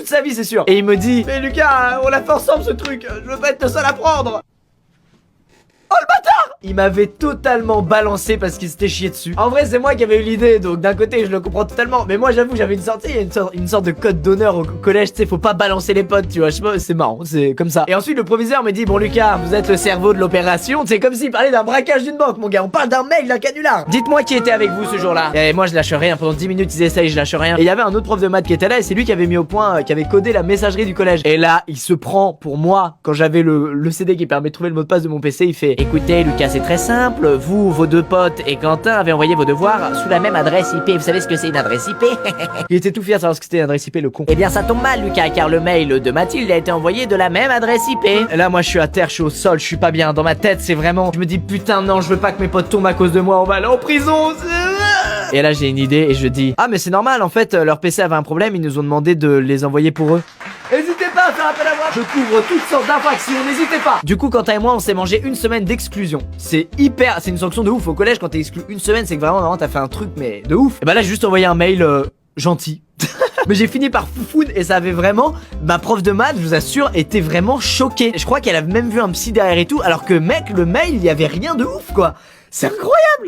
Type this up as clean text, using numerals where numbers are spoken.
toute sa vie, c'est sûr. Et il me dit, mais Lucas, on l'a fait ensemble ce truc, je veux pas être le seul à prendre. Oh le bâtard! Il m'avait totalement balancé parce qu'il s'était chié dessus. En vrai c'est moi qui avais eu l'idée, donc d'un côté je le comprends totalement. Mais moi j'avoue j'avais une sorte de code d'honneur au collège. Tu sais, faut pas balancer les potes, tu vois. Je sais pas, c'est marrant, c'est comme ça. Et ensuite le proviseur me dit, bon Lucas, vous êtes le cerveau de l'opération. C'est comme s'il parlait d'un braquage d'une banque, mon gars. On parle d'un mail, d'un canular. Dites-moi qui était avec vous ce jour-là. Et moi je lâche rien, pendant 10 minutes ils essayent, je lâche rien. Et il y avait un autre prof de maths qui était là, et c'est lui qui avait mis au point, qui avait codé la messagerie du collège. Et là il se prend pour moi, quand j'avais le CD qui permet de trouver le mot de passe de mon PC. Il fait, écoutez Lucas, c'est très simple, vous, vos deux potes et Quentin avez envoyé vos devoirs sous la même adresse IP. Vous savez ce que c'est une adresse IP? Il était tout fier de savoir ce que c'était une adresse IP, le con. Eh bien ça tombe mal Lucas, car le mail de Mathilde a été envoyé de la même adresse IP. Et là moi je suis à terre, je suis au sol, je suis pas bien. Dans ma tête c'est vraiment, je me dis putain non, je veux pas que mes potes tombent à cause de moi, on va aller en prison. Et là j'ai une idée et je dis, ah mais c'est normal en fait, leur PC avait un problème, ils nous ont demandé de les envoyer pour eux. N'hésitez pas à faire appel à moi, je couvre toutes sortes d'infractions, n'hésitez pas. Du coup Quentin et moi on s'est mangé une semaine d'exclusion. C'est une sanction de ouf au collège. Quand t'es exclu une semaine, c'est que vraiment t'as fait un truc mais de ouf. Et bah là j'ai juste envoyé un mail gentil. Mais j'ai fini par foufoune et ça avait vraiment, ma prof de maths, je vous assure, était vraiment choquée. Je crois qu'elle avait même vu un psy derrière et tout, alors que mec, le mail, il y avait rien de ouf quoi. C'est incroyable.